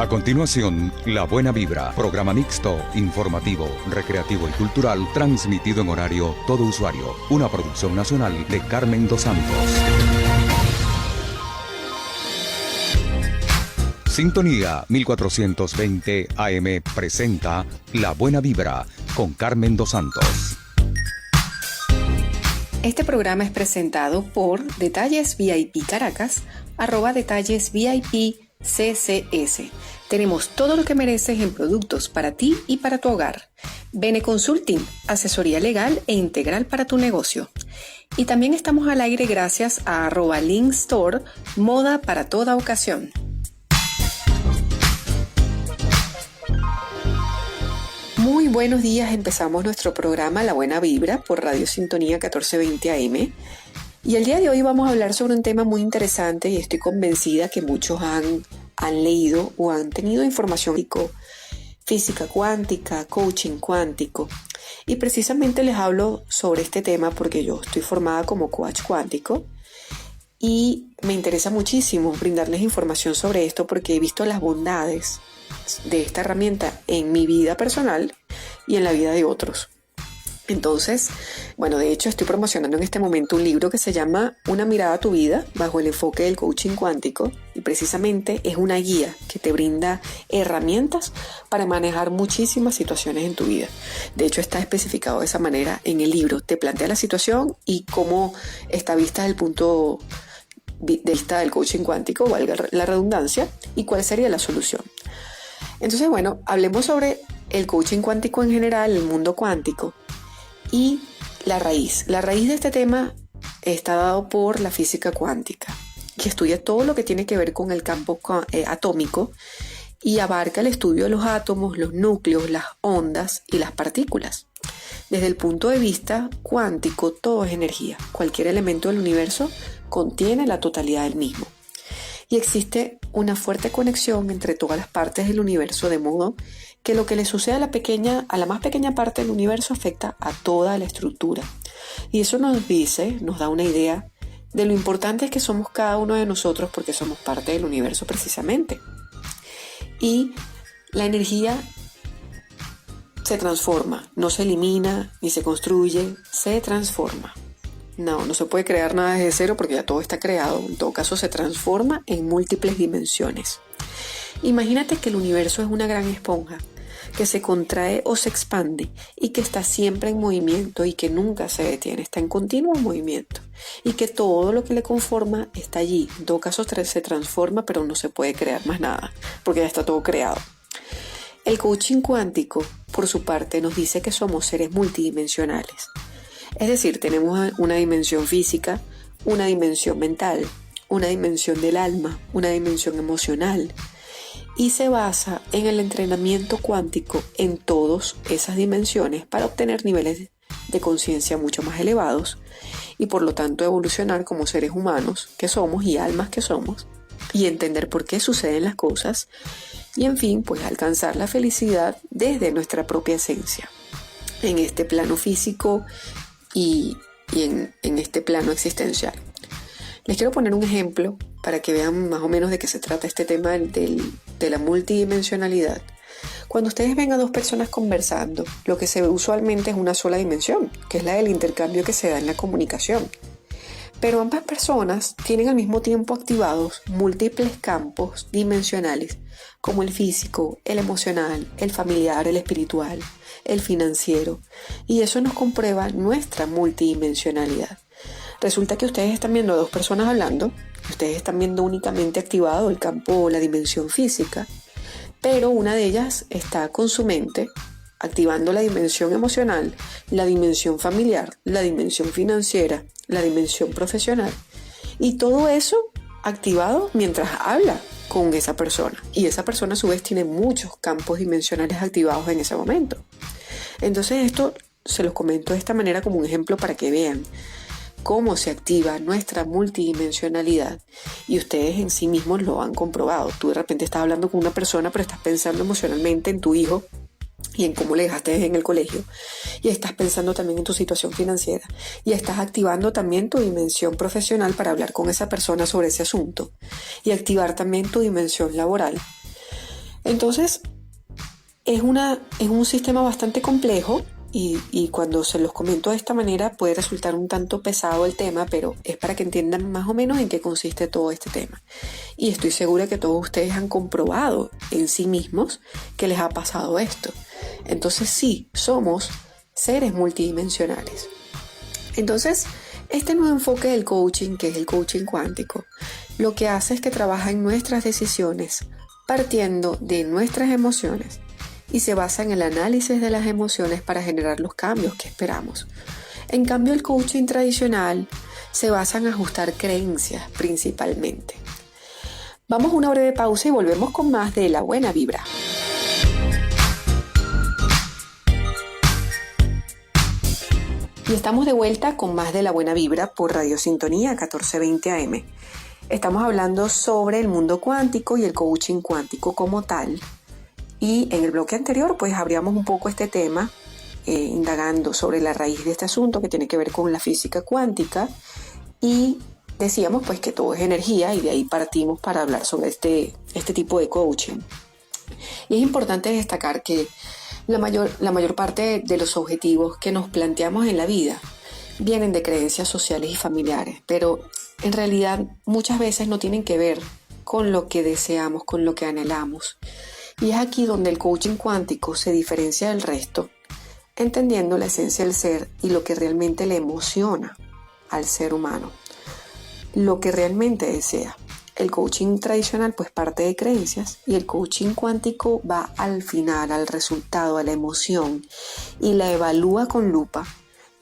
A continuación, La Buena Vibra, programa mixto, informativo, recreativo y cultural, transmitido en horario todo usuario. Una producción nacional de Carmen Dos Santos. Sintonía 1420 AM presenta La Buena Vibra con Carmen Dos Santos. Este programa es presentado por Detalles VIP Caracas, @Detalles VIP CCS. Tenemos todo lo que mereces en productos para ti y para tu hogar. Bene Consulting, asesoría legal e integral para tu negocio. Y también estamos al aire gracias a @Link Store, moda para toda ocasión. Muy buenos días, empezamos nuestro programa La Buena Vibra por Radio Sintonía 1420 AM. Y el día de hoy vamos a hablar sobre un tema muy interesante y estoy convencida que muchos han leído o han tenido información física cuántica, coaching cuántico. Y precisamente les hablo sobre este tema porque yo estoy formada como coach cuántico y me interesa muchísimo brindarles información sobre esto porque he visto las bondades de esta herramienta en mi vida personal y en la vida de otros. Entonces, de hecho estoy promocionando en este momento un libro que se llama Una mirada a tu vida bajo el enfoque del coaching cuántico y precisamente es una guía que te brinda herramientas para manejar muchísimas situaciones en tu vida. De hecho está especificado de esa manera en el libro. Te plantea la situación y cómo está vista desde el punto de vista del coaching cuántico, valga la redundancia, y cuál sería la solución. Entonces, hablemos sobre el coaching cuántico en general, el mundo cuántico y la raíz. La raíz de este tema está dado por la física cuántica, que estudia todo lo que tiene que ver con el campo atómico y abarca el estudio de los átomos, los núcleos, las ondas y las partículas. Desde el punto de vista cuántico, todo es energía. Cualquier elemento del universo contiene la totalidad del mismo. Y existe una fuerte conexión entre todas las partes del universo, de modo que lo que le sucede a la más pequeña parte del universo afecta a toda la estructura. Y eso nos da una idea de lo importante que somos cada uno de nosotros porque somos parte del universo precisamente. Y la energía se transforma, no se elimina ni se construye, se transforma. No se puede crear nada desde cero porque ya todo está creado. En todo caso, se transforma en múltiples dimensiones. Imagínate que el universo es una gran esponja que se contrae o se expande y que está siempre en movimiento y que nunca se detiene, está en continuo movimiento y que todo lo que le conforma está allí. En todo caso, se transforma, pero no se puede crear más nada porque ya está todo creado. El coaching cuántico, por su parte, nos dice que somos seres multidimensionales. Es decir, tenemos una dimensión física, una dimensión mental, una dimensión del alma, una dimensión emocional y se basa en el entrenamiento cuántico en todas esas dimensiones para obtener niveles de conciencia mucho más elevados y por lo tanto evolucionar como seres humanos que somos y almas que somos y entender por qué suceden las cosas y en fin, alcanzar la felicidad desde nuestra propia esencia en este plano físico y en este plano existencial. Les quiero poner un ejemplo para que vean más o menos de qué se trata este tema de la multidimensionalidad. Cuando ustedes ven a dos personas conversando, lo que se ve usualmente es una sola dimensión, que es la del intercambio que se da en la comunicación. Pero ambas personas tienen al mismo tiempo activados múltiples campos dimensionales, como el físico, el emocional, el familiar, el espiritual, el financiero, y eso nos comprueba nuestra multidimensionalidad. Resulta que ustedes están viendo a dos personas hablando, ustedes están viendo únicamente activado el campo o la dimensión física, pero una de ellas está con su mente activando la dimensión emocional, la dimensión familiar, la dimensión financiera, la dimensión profesional, y todo eso activado mientras habla con esa persona, y esa persona a su vez tiene muchos campos dimensionales activados en ese momento. Entonces esto se los comento de esta manera como un ejemplo para que vean cómo se activa nuestra multidimensionalidad y ustedes en sí mismos lo han comprobado. Tú de repente estás hablando con una persona pero estás pensando emocionalmente en tu hijo y en cómo le dejaste en el colegio y estás pensando también en tu situación financiera y estás activando también tu dimensión profesional para hablar con esa persona sobre ese asunto y activar también tu dimensión laboral Entonces, es un sistema bastante complejo y cuando se los comento de esta manera puede resultar un tanto pesado el tema, pero es para que entiendan más o menos en qué consiste todo este tema. Y estoy segura que todos ustedes han comprobado en sí mismos que les ha pasado esto. Entonces sí, somos seres multidimensionales. Entonces, este nuevo enfoque del coaching, que es el coaching cuántico, lo que hace es que trabaja en nuestras decisiones partiendo de nuestras emociones y se basa en el análisis de las emociones para generar los cambios que esperamos. En cambio, el coaching tradicional se basa en ajustar creencias principalmente. Vamos a una breve pausa y volvemos con más de La Buena Vibra. Y estamos de vuelta con más de La Buena Vibra por Radio Sintonía 1420 AM. Estamos hablando sobre el mundo cuántico y el coaching cuántico como tal. Y en el bloque anterior pues abríamos un poco este tema, indagando sobre la raíz de este asunto que tiene que ver con la física cuántica. Y decíamos pues que todo es energía y de ahí partimos para hablar sobre este tipo de coaching. Y es importante destacar que la mayor parte de los objetivos que nos planteamos en la vida vienen de creencias sociales y familiares, pero en realidad muchas veces no tienen que ver con lo que deseamos, con lo que anhelamos. Y es aquí donde el coaching cuántico se diferencia del resto, entendiendo la esencia del ser y lo que realmente le emociona al ser humano, lo que realmente desea. El coaching tradicional pues parte de creencias y el coaching cuántico va al final, al resultado, a la emoción y la evalúa con lupa,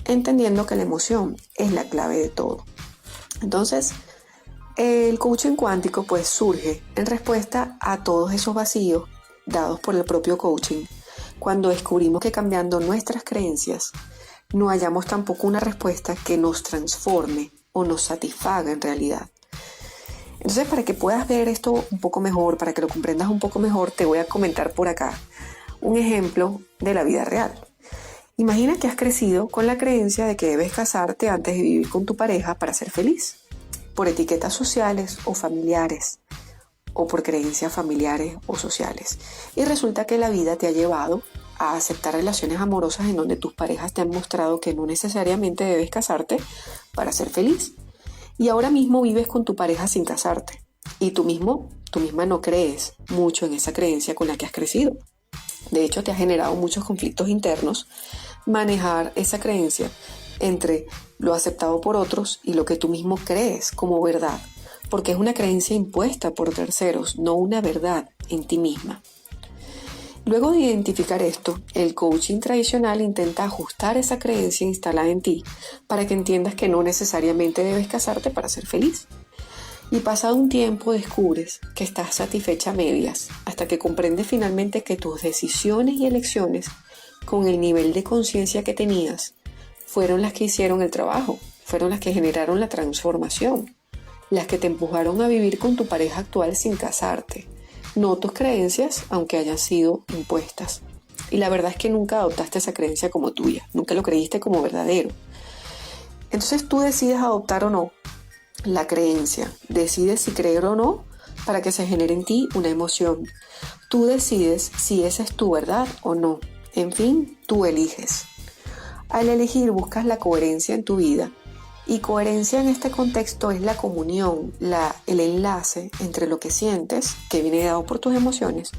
entendiendo que la emoción es la clave de todo. Entonces, el coaching cuántico pues surge en respuesta a todos esos vacíos dados por el propio coaching, cuando descubrimos que cambiando nuestras creencias no hallamos tampoco una respuesta que nos transforme o nos satisfaga en realidad. Entonces, para que puedas ver esto un poco mejor, para que lo comprendas un poco mejor, te voy a comentar por acá un ejemplo de la vida real. Imagina que has crecido con la creencia de que debes casarte antes de vivir con tu pareja para ser feliz, por etiquetas sociales o familiares, o por creencias familiares o sociales. Y resulta que la vida te ha llevado a aceptar relaciones amorosas en donde tus parejas te han mostrado que no necesariamente debes casarte para ser feliz. Y ahora mismo vives con tu pareja sin casarte. Y tú misma no crees mucho en esa creencia con la que has crecido. De hecho, te ha generado muchos conflictos internos manejar esa creencia entre lo aceptado por otros y lo que tú mismo crees como verdad, porque es una creencia impuesta por terceros, no una verdad en ti misma. Luego de identificar esto, el coaching tradicional intenta ajustar esa creencia instalada en ti para que entiendas que no necesariamente debes casarte para ser feliz. Y pasado un tiempo descubres que estás satisfecha a medias, hasta que comprendes finalmente que tus decisiones y elecciones, con el nivel de conciencia que tenías, fueron las que hicieron el trabajo, fueron las que generaron la transformación, las que te empujaron a vivir con tu pareja actual sin casarte, no tus creencias, aunque hayan sido impuestas. Y la verdad es que nunca adoptaste esa creencia como tuya, nunca lo creíste como verdadero. Entonces tú decides adoptar o no la creencia, decides si creer o no para que se genere en ti una emoción. Tú decides si esa es tu verdad o no. En fin, tú eliges. Al elegir buscas la coherencia en tu vida. Y coherencia en este contexto es la comunión, el enlace entre lo que sientes, que viene dado por tus emociones,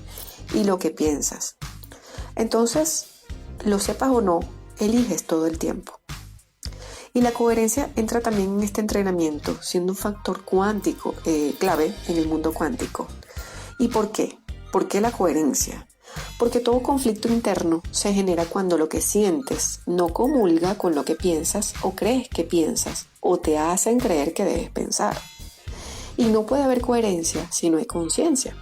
y lo que piensas. Entonces, lo sepas o no, eliges todo el tiempo. Y la coherencia entra también en este entrenamiento, siendo un factor cuántico, clave en el mundo cuántico. ¿Y por qué? ¿Por qué la coherencia? Porque todo conflicto interno se genera cuando lo que sientes no comulga con lo que piensas o crees que piensas o te hacen creer que debes pensar. Y no puede haber coherencia si no hay conciencia.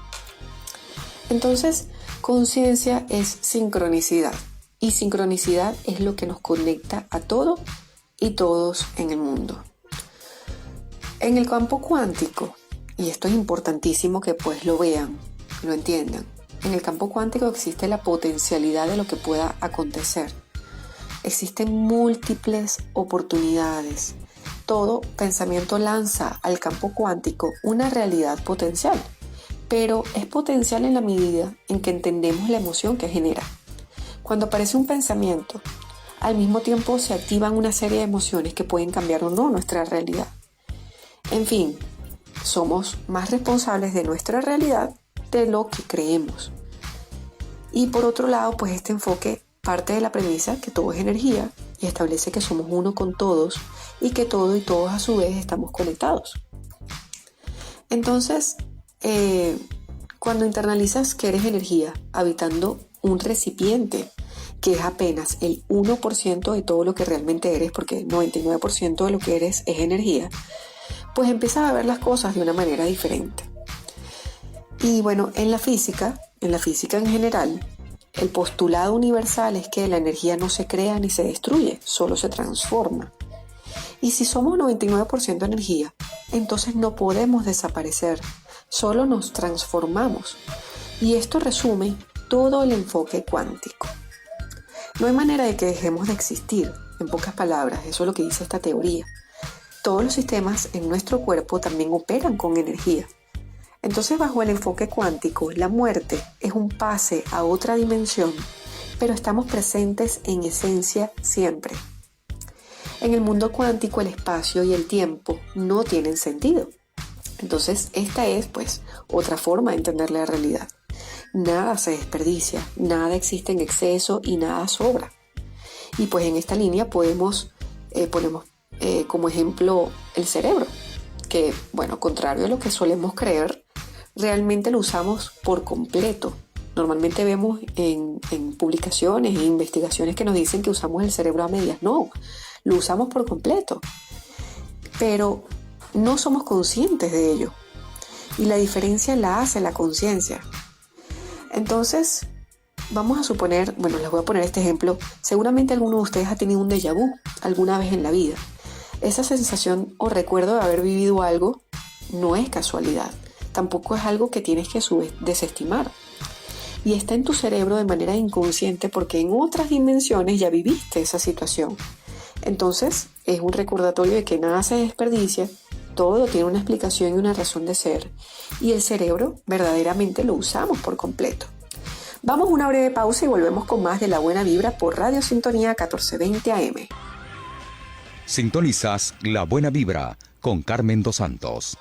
Entonces, conciencia es sincronicidad y sincronicidad es lo que nos conecta a todo y todos en el mundo. En el campo cuántico, y esto es importantísimo que pues lo vean, lo entiendan, en el campo cuántico existe la potencialidad de lo que pueda acontecer. Existen múltiples oportunidades. Todo pensamiento lanza al campo cuántico una realidad potencial pero es potencial en la medida en que entendemos la emoción que genera. Cuando aparece un pensamiento, al mismo tiempo se activan una serie de emociones que pueden cambiar o no nuestra realidad. En fin, somos más responsables de nuestra realidad de lo que creemos. Y por otro lado, pues este enfoque parte de la premisa que todo es energía y establece que somos uno con todos y que todo y todos a su vez estamos conectados. Entonces, cuando internalizas que eres energía habitando un recipiente que es apenas el 1% de todo lo que realmente eres, porque el 99% de lo que eres es energía, pues empiezas a ver las cosas de una manera diferente. Y bueno, en la física en general, el postulado universal es que la energía no se crea ni se destruye, solo se transforma. Y si somos 99% energía, entonces no podemos desaparecer, solo nos transformamos. Y esto resume todo el enfoque cuántico. No hay manera de que dejemos de existir, en pocas palabras, eso es lo que dice esta teoría. Todos los sistemas en nuestro cuerpo también operan con energía. Entonces, bajo el enfoque cuántico, la muerte es un pase a otra dimensión, pero estamos presentes en esencia siempre. En el mundo cuántico, el espacio y el tiempo no tienen sentido. Entonces, esta es, pues, otra forma de entender la realidad. Nada se desperdicia, nada existe en exceso y nada sobra. Y pues en esta línea ponemos como ejemplo el cerebro, que, bueno, contrario a lo que solemos creer, realmente lo usamos por completo. Normalmente vemos en publicaciones e investigaciones que nos dicen que usamos el cerebro a medias. No, lo usamos por completo. Pero no somos conscientes de ello. Y la diferencia la hace la conciencia. Entonces, vamos a suponer, bueno, les voy a poner este ejemplo. Seguramente alguno de ustedes ha tenido un déjà vu alguna vez en la vida. Esa sensación o recuerdo de haber vivido algo no es casualidad. Tampoco es algo que tienes que a su vez desestimar. Y está en tu cerebro de manera inconsciente porque en otras dimensiones ya viviste esa situación. Entonces, es un recordatorio de que nada se desperdicia, todo tiene una explicación y una razón de ser. Y el cerebro verdaderamente lo usamos por completo. Vamos a una breve pausa y volvemos con más de La Buena Vibra por Radio Sintonía 1420 AM. Sintonizas La Buena Vibra con Carmen Dos Santos.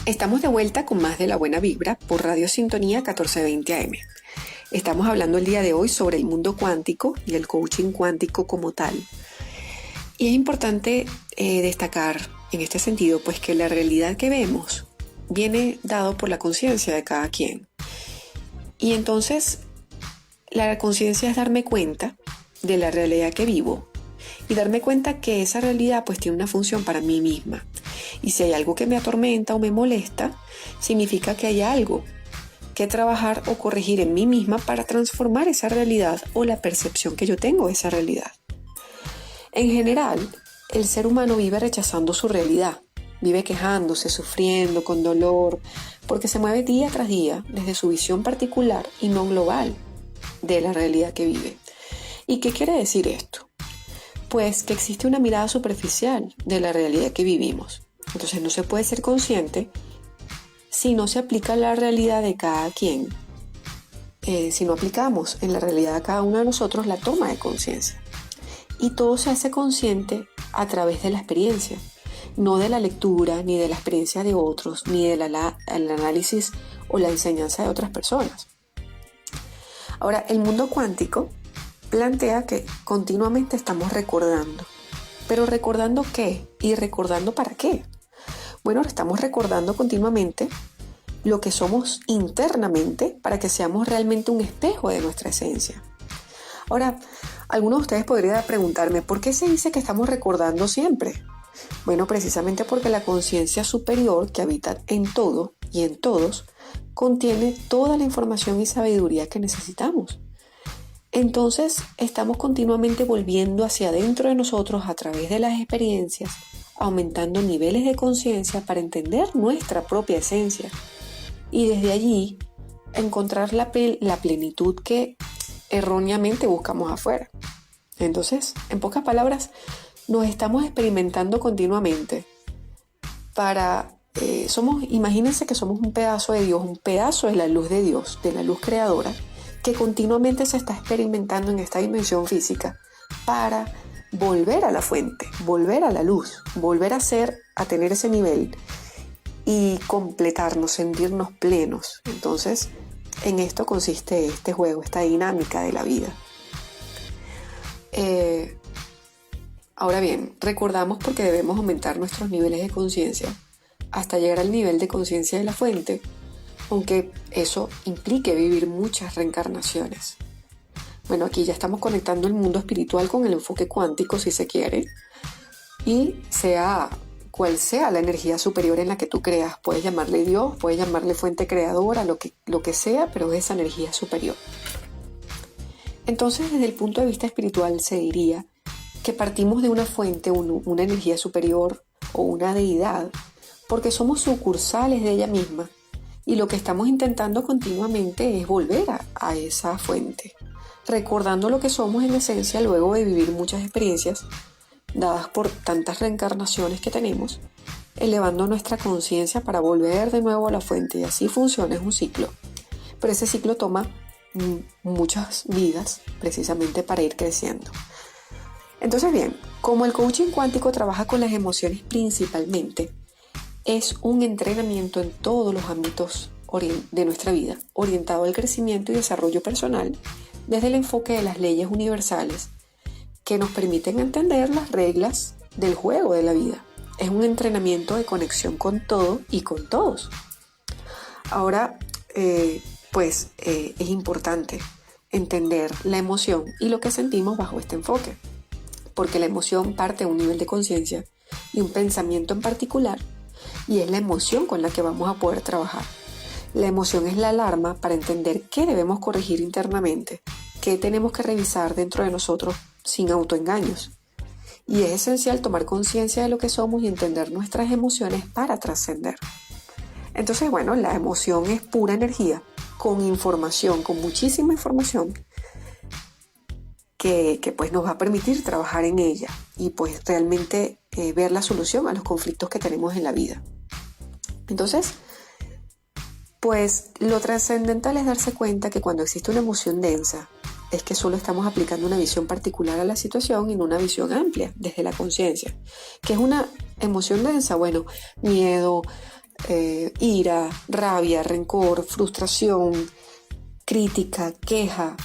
Estamos de vuelta con más de La Buena Vibra por Radio Sintonía 1420 AM. Estamos hablando el día de hoy sobre el mundo cuántico y el coaching cuántico como tal. Y es importante destacar en este sentido pues que la realidad que vemos viene dado por la conciencia de cada quien. Y entonces la conciencia es darme cuenta de la realidad que vivo y darme cuenta que esa realidad pues tiene una función para mí misma. Y si hay algo que me atormenta o me molesta, significa que hay algo que trabajar o corregir en mí misma para transformar esa realidad o la percepción que yo tengo de esa realidad. En general, el ser humano vive rechazando su realidad, vive quejándose, sufriendo, con dolor, porque se mueve día tras día desde su visión particular y no global de la realidad que vive. ¿Y qué quiere decir esto? Pues que existe una mirada superficial de la realidad que vivimos. Entonces no se puede ser consciente si no se aplica la realidad de cada quien, si no aplicamos en la realidad de cada uno de nosotros la toma de conciencia. Y todo se hace consciente a través de la experiencia, no de la lectura, ni de la experiencia de otros, ni del análisis o la enseñanza de otras personas. Ahora, el mundo cuántico plantea que continuamente estamos recordando. ¿Pero recordando qué? ¿Y recordando para qué? Bueno, estamos recordando continuamente lo que somos internamente para que seamos realmente un espejo de nuestra esencia. Ahora, algunos de ustedes podrían preguntarme, ¿por qué se dice que estamos recordando siempre? Bueno, precisamente porque la conciencia superior que habita en todo y en todos contiene toda la información y sabiduría que necesitamos. Entonces, estamos continuamente volviendo hacia adentro de nosotros a través de las experiencias, aumentando niveles de conciencia para entender nuestra propia esencia y desde allí encontrar la plenitud que erróneamente buscamos afuera. Entonces, en pocas palabras, nos estamos experimentando continuamente imagínense que somos un pedazo de Dios, un pedazo de la luz de Dios, de la luz creadora, que continuamente se está experimentando en esta dimensión física para volver a la fuente, volver a la luz, volver a tener ese nivel y completarnos, sentirnos plenos. Entonces, en esto consiste este juego, esta dinámica de la vida. Ahora bien, recordamos porque debemos aumentar nuestros niveles de conciencia hasta llegar al nivel de conciencia de la fuente, aunque eso implique vivir muchas reencarnaciones. Bueno, aquí ya estamos conectando el mundo espiritual con el enfoque cuántico, si se quiere, y sea cual sea la energía superior en la que tú creas. Puedes llamarle Dios, puedes llamarle fuente creadora, lo que sea, pero es esa energía superior. Entonces, desde el punto de vista espiritual, se diría que partimos de una fuente, una energía superior o una deidad, porque somos sucursales de ella misma, y lo que estamos intentando continuamente es volver a esa fuente, recordando lo que somos en esencia luego de vivir muchas experiencias dadas por tantas reencarnaciones que tenemos, elevando nuestra conciencia para volver de nuevo a la fuente. Y así funciona, es un ciclo, pero ese ciclo toma muchas vidas precisamente para ir creciendo. Entonces bien, como el coaching cuántico trabaja con las emociones principalmente, es un entrenamiento en todos los ámbitos de nuestra vida, orientado al crecimiento y desarrollo personal desde el enfoque de las leyes universales que nos permiten entender las reglas del juego de la vida. Es un entrenamiento de conexión con todo y con todos. Ahora, es importante entender la emoción y lo que sentimos bajo este enfoque, porque la emoción parte de un nivel de conciencia y un pensamiento en particular, y es la emoción con la que vamos a poder trabajar. La emoción es la alarma para entender qué debemos corregir internamente, qué tenemos que revisar dentro de nosotros sin autoengaños. Y es esencial tomar conciencia de lo que somos y entender nuestras emociones para trascender. Entonces, bueno, la emoción es pura energía, con información, con muchísima información, que pues nos va a permitir trabajar en ella y pues realmente ver la solución a los conflictos que tenemos en la vida. Entonces, pues lo trascendental es darse cuenta que cuando existe una emoción densa, es que solo estamos aplicando una visión particular a la situación y no una visión amplia desde la conciencia. ¿Qué es una emoción densa? Bueno, miedo, ira, rabia, rencor, frustración, crítica, queja.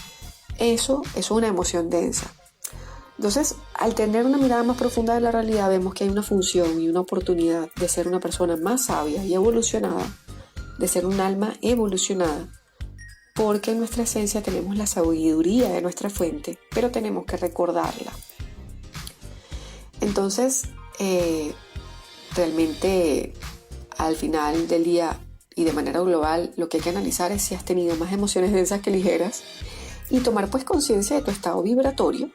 Eso es una emoción densa. Entonces, al tener una mirada más profunda de la realidad, vemos que hay una función y una oportunidad de ser una persona más sabia y evolucionada, de ser un alma evolucionada, porque en nuestra esencia tenemos la sabiduría de nuestra fuente, pero tenemos que recordarla. Entonces, realmente al final del día y de manera global, lo que hay que analizar es si has tenido más emociones densas que ligeras y tomar pues conciencia de tu estado vibratorio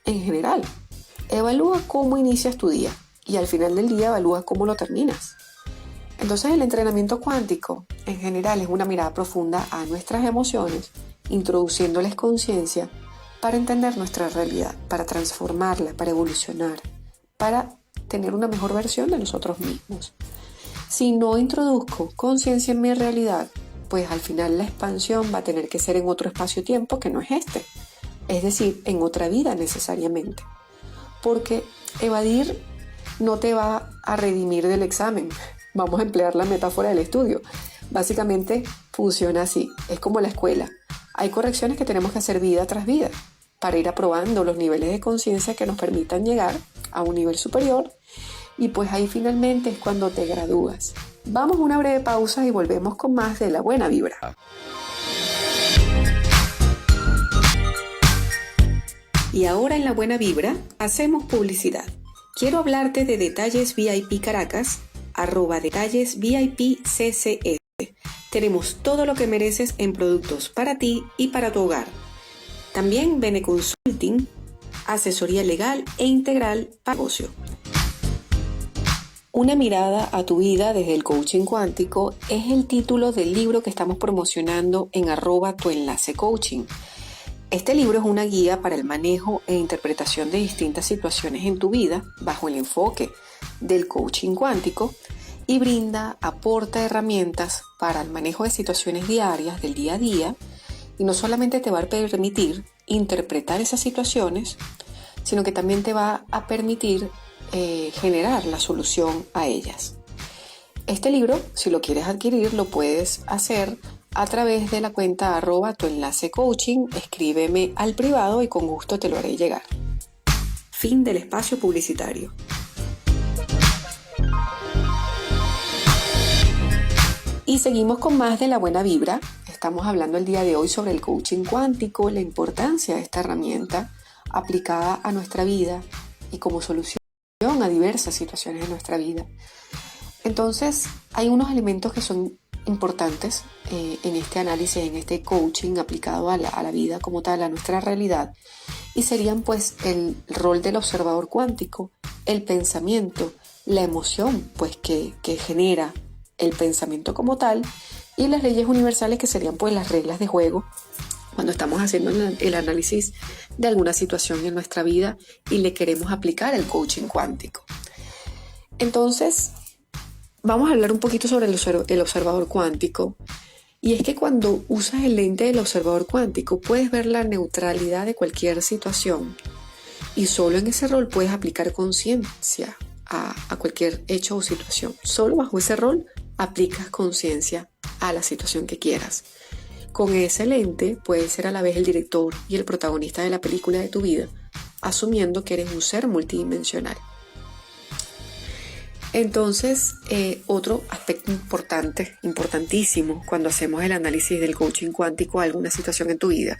en general. Evalúa cómo inicias tu día y al final del día evalúa cómo lo terminas. Entonces el entrenamiento cuántico en general es una mirada profunda a nuestras emociones, introduciéndoles conciencia para entender nuestra realidad, para transformarla, para evolucionar, para tener una mejor versión de nosotros mismos. Si no introduzco conciencia en mi realidad, pues al final la expansión va a tener que ser en otro espacio-tiempo que no es este, es decir, en otra vida necesariamente, porque evadir no te va a redimir del examen. Vamos a emplear la metáfora del estudio. Básicamente funciona así, es como la escuela. Hay correcciones que tenemos que hacer vida tras vida para ir aprobando los niveles de conciencia que nos permitan llegar a un nivel superior y pues ahí finalmente es cuando te gradúas. Vamos a una breve pausa y volvemos con más de La Buena Vibra. Y ahora en La Buena Vibra hacemos publicidad. Quiero hablarte de Detalles VIP Caracas, @Detalles VIP CCS. Tenemos todo lo que mereces en productos para ti y para tu hogar. También Bene Consulting, asesoría legal e integral para negocio. Una mirada a tu vida desde el coaching cuántico es el título del libro que estamos promocionando en @tuenlacecoaching. Este libro es una guía para el manejo e interpretación de distintas situaciones en tu vida bajo el enfoque del coaching cuántico y aporta herramientas para el manejo de situaciones diarias del día a día, y no solamente te va a permitir interpretar esas situaciones, sino que también te va a permitir generar la solución a ellas. Este libro, si lo quieres adquirir, lo puedes hacer a través de la cuenta @tuenlacecoaching. Escríbeme al privado y con gusto te lo haré llegar. Fin del espacio publicitario. Y seguimos con más de La Buena Vibra. Estamos hablando el día de hoy sobre el coaching cuántico, la importancia de esta herramienta aplicada a nuestra vida y como solución a diversas situaciones de nuestra vida. Entonces, hay unos elementos que son importantes en este análisis, en este coaching aplicado a la vida como tal, a nuestra realidad, y serían pues el rol del observador cuántico, el pensamiento, la emoción pues que genera el pensamiento como tal, y las leyes universales, que serían pues las reglas de juego cuando estamos haciendo el análisis de alguna situación en nuestra vida y le queremos aplicar el coaching cuántico. Entonces, vamos a hablar un poquito sobre el observador cuántico. Y es que cuando usas el lente del observador cuántico puedes ver la neutralidad de cualquier situación, y solo en ese rol puedes aplicar conciencia a cualquier hecho o situación. Solo bajo ese rol aplicas conciencia a la situación que quieras. Con ese lente puedes ser a la vez el director y el protagonista de la película de tu vida, asumiendo que eres un ser multidimensional. Entonces, otro aspecto importantísimo cuando hacemos el análisis del coaching cuántico a alguna situación en tu vida,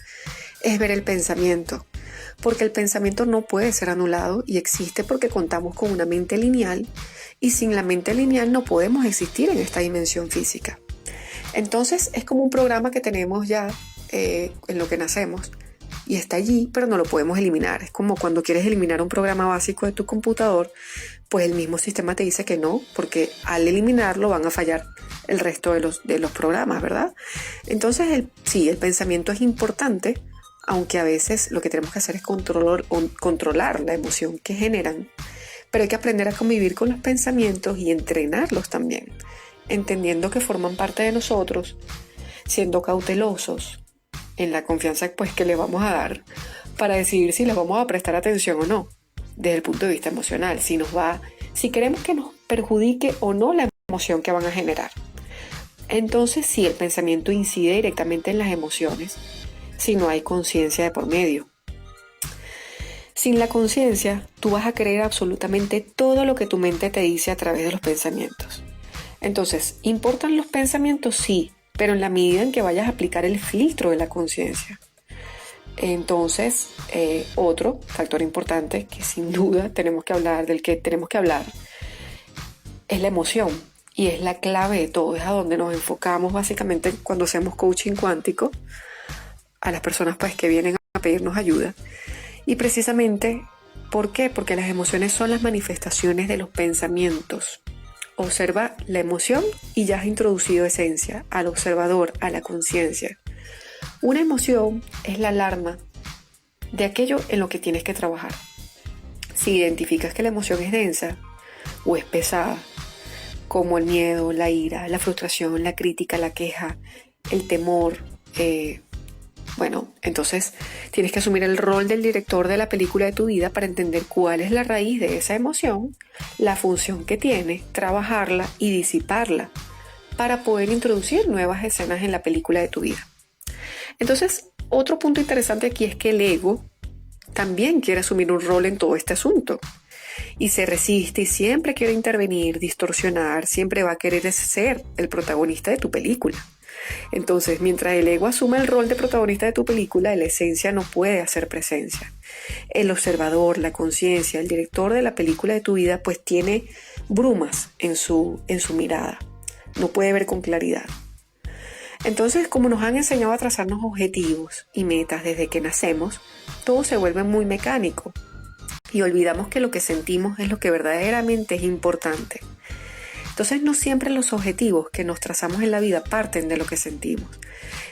es ver el pensamiento, porque el pensamiento no puede ser anulado y existe porque contamos con una mente lineal, y sin la mente lineal no podemos existir en esta dimensión física. Entonces es como un programa que tenemos ya en lo que nacemos, y está allí, pero no lo podemos eliminar. Es como cuando quieres eliminar un programa básico de tu computador, pues el mismo sistema te dice que no, porque al eliminarlo van a fallar el resto de los programas, ¿verdad? Entonces, el pensamiento es importante, aunque a veces lo que tenemos que hacer es controlar la emoción que generan, pero hay que aprender a convivir con los pensamientos y entrenarlos también, entendiendo que forman parte de nosotros, siendo cautelosos en la confianza pues que le vamos a dar para decidir si les vamos a prestar atención o no, desde el punto de vista emocional, si queremos que nos perjudique o no la emoción que van a generar. Entonces, sí, el pensamiento incide directamente en las emociones si no hay conciencia de por medio. Sin la conciencia, tú vas a creer absolutamente todo lo que tu mente te dice a través de los pensamientos. Entonces, ¿importan los pensamientos? Sí, pero en la medida en que vayas a aplicar el filtro de la conciencia. Entonces, otro factor importante que sin duda del que tenemos que hablar, es la emoción, y es la clave de todo, es a donde nos enfocamos básicamente cuando hacemos coaching cuántico a las personas pues que vienen a pedirnos ayuda. Y precisamente, ¿por qué? Porque las emociones son las manifestaciones de los pensamientos. Observa la emoción y ya has introducido esencia al observador, a la conciencia. Una emoción es la alarma de aquello en lo que tienes que trabajar. Si identificas que la emoción es densa o es pesada, como el miedo, la ira, la frustración, la crítica, la queja, el temor, entonces tienes que asumir el rol del director de la película de tu vida para entender cuál es la raíz de esa emoción, la función que tiene, trabajarla y disiparla para poder introducir nuevas escenas en la película de tu vida. Entonces, otro punto interesante aquí es que el ego también quiere asumir un rol en todo este asunto y se resiste y siempre quiere intervenir, distorsionar, siempre va a querer ser el protagonista de tu película. Entonces, mientras el ego asume el rol de protagonista de tu película, la esencia no puede hacer presencia. El observador, la conciencia, el director de la película de tu vida, pues tiene brumas en su mirada. No puede ver con claridad. Entonces, como nos han enseñado a trazarnos objetivos y metas desde que nacemos, todo se vuelve muy mecánico y olvidamos que lo que sentimos es lo que verdaderamente es importante. Entonces, no siempre los objetivos que nos trazamos en la vida parten de lo que sentimos.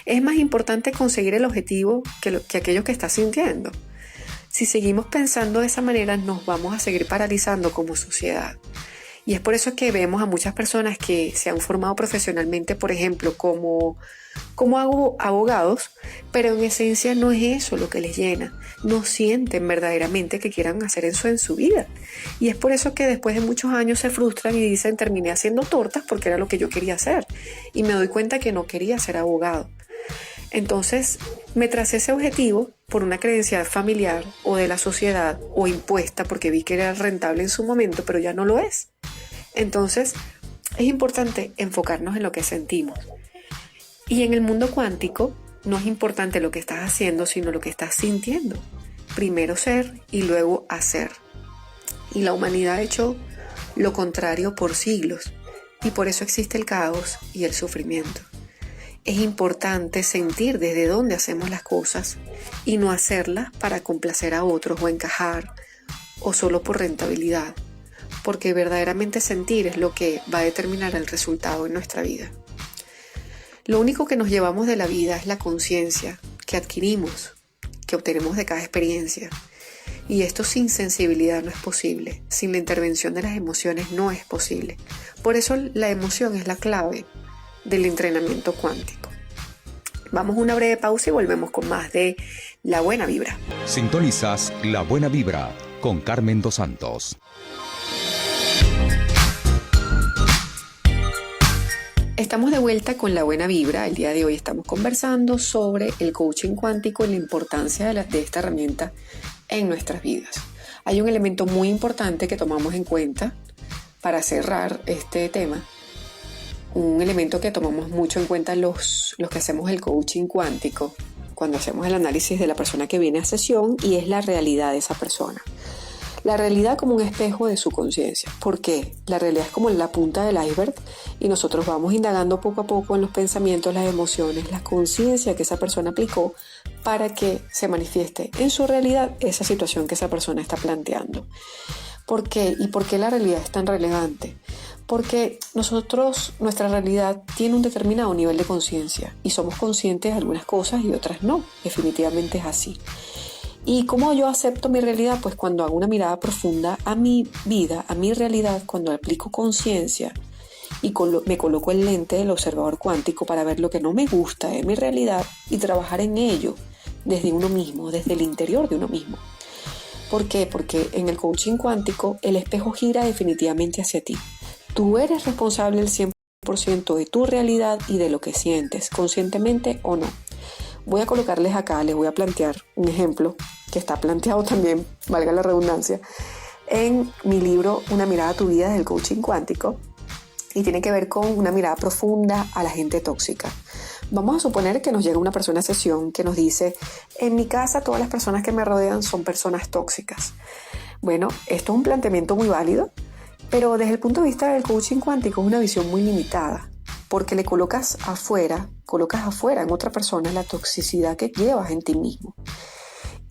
Es más importante conseguir el objetivo que aquello que estás sintiendo. Si seguimos pensando de esa manera, nos vamos a seguir paralizando como sociedad. Y es por eso que vemos a muchas personas que se han formado profesionalmente, por ejemplo, como abogados, pero en esencia no es eso lo que les llena. No sienten verdaderamente que quieran hacer eso en su vida. Y es por eso que después de muchos años se frustran y dicen, terminé haciendo tortas porque era lo que yo quería hacer. Y me doy cuenta que no quería ser abogado. Entonces me tracé ese objetivo por una creencia familiar o de la sociedad o impuesta porque vi que era rentable en su momento, pero ya no lo es. Entonces es importante enfocarnos en lo que sentimos. Y en el mundo cuántico no es importante lo que estás haciendo, sino lo que estás sintiendo. Primero ser y luego hacer. Y la humanidad ha hecho lo contrario por siglos. Y por eso existe el caos y el sufrimiento. Es importante sentir desde dónde hacemos las cosas y no hacerlas para complacer a otros o encajar o solo por rentabilidad, porque verdaderamente sentir es lo que va a determinar el resultado en nuestra vida. Lo único que nos llevamos de la vida es la conciencia que adquirimos, que obtenemos de cada experiencia. Y esto sin sensibilidad no es posible, sin la intervención de las emociones no es posible. Por eso la emoción es la clave del entrenamiento cuántico. Vamos a una breve pausa y volvemos con más de La Buena Vibra. Sintonizas La Buena Vibra con Carmen Dos Santos. Estamos de vuelta con La Buena Vibra. El día de hoy estamos conversando sobre el coaching cuántico y la importancia de esta herramienta en nuestras vidas. Hay un elemento muy importante que tomamos en cuenta para cerrar este tema. Un elemento que tomamos mucho en cuenta los que hacemos el coaching cuántico cuando hacemos el análisis de la persona que viene a sesión, y es la realidad de esa persona. La realidad como un espejo de su conciencia. ¿Por qué? La realidad es como la punta del iceberg y nosotros vamos indagando poco a poco en los pensamientos, las emociones, la conciencia que esa persona aplicó para que se manifieste en su realidad esa situación que esa persona está planteando. ¿Por qué? ¿Y por qué la realidad es tan relevante? Porque nuestra realidad tiene un determinado nivel de conciencia y somos conscientes de algunas cosas y otras no. Definitivamente es así. ¿Y cómo yo acepto mi realidad? Pues cuando hago una mirada profunda a mi vida, a mi realidad, cuando aplico conciencia y me coloco el lente del observador cuántico para ver lo que no me gusta de mi realidad y trabajar en ello desde uno mismo, desde el interior de uno mismo. ¿Por qué? Porque en el coaching cuántico el espejo gira definitivamente hacia ti. Tú eres responsable del 100% de tu realidad y de lo que sientes, conscientemente o no. Voy a colocarles acá, les voy a plantear un ejemplo que está planteado también, valga la redundancia, en mi libro Una mirada a tu vida del coaching cuántico, y tiene que ver con una mirada profunda a la gente tóxica. Vamos a suponer que nos llega una persona a sesión que nos dice: en mi casa todas las personas que me rodean son personas tóxicas. Bueno, esto es un planteamiento muy válido, pero desde el punto de vista del coaching cuántico es una visión muy limitada, porque le colocas afuera en otra persona la toxicidad que llevas en ti mismo.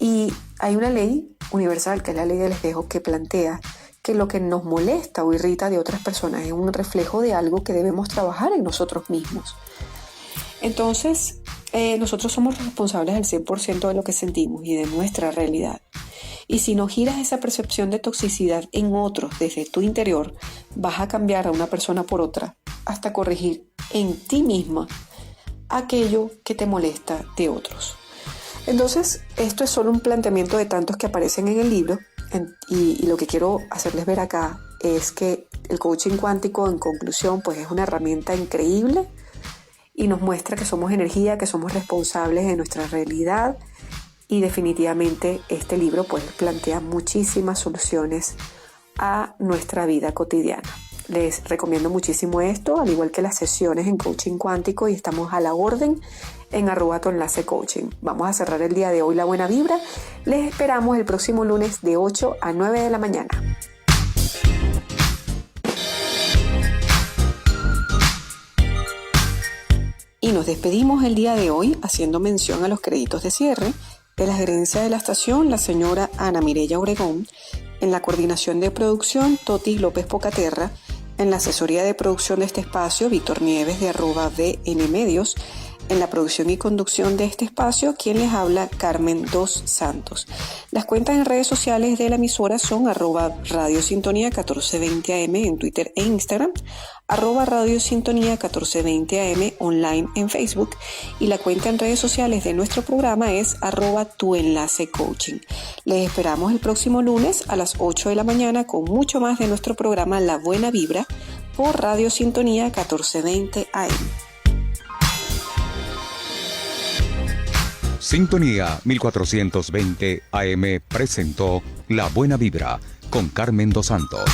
Y hay una ley universal, que es la ley del espejo, que plantea que lo que nos molesta o irrita de otras personas es un reflejo de algo que debemos trabajar en nosotros mismos. Entonces, nosotros somos responsables del 100% de lo que sentimos y de nuestra realidad. Y si no giras esa percepción de toxicidad en otros desde tu interior, vas a cambiar a una persona por otra hasta corregir en ti misma aquello que te molesta de otros. Entonces, esto es solo un planteamiento de tantos que aparecen en el libro, y lo que quiero hacerles ver acá es que el coaching cuántico, en conclusión, pues es una herramienta increíble y nos muestra que somos energía, que somos responsables de nuestra realidad, y definitivamente este libro pues plantea muchísimas soluciones a nuestra vida cotidiana. Les recomiendo muchísimo esto, al igual que las sesiones en coaching cuántico, y estamos a la orden en @tuenlacecoaching. Vamos a cerrar el día de hoy La Buena Vibra. Les esperamos el próximo lunes de 8 a 9 de la mañana. Y nos despedimos el día de hoy haciendo mención a los créditos de cierre de la gerencia de la estación, la señora Ana Mireya Obregón; en la coordinación de producción, Totis López Pocaterra; en la asesoría de producción de este espacio, Víctor Nieves de @VN Medios; En la producción y conducción de este espacio, quien les habla, Carmen Dos Santos. Las cuentas en redes sociales de la emisora son @Radio Sintonía 1420 AM en Twitter e Instagram, @Radio Sintonía 1420 AM online en Facebook, y la cuenta en redes sociales de nuestro programa es @tuenlacecoaching. Les esperamos el próximo lunes a las 8 de la mañana con mucho más de nuestro programa La Buena Vibra por Radio Sintonía 1420 AM. Sintonía 1420 AM presentó La Buena Vibra con Carmen Dos Santos.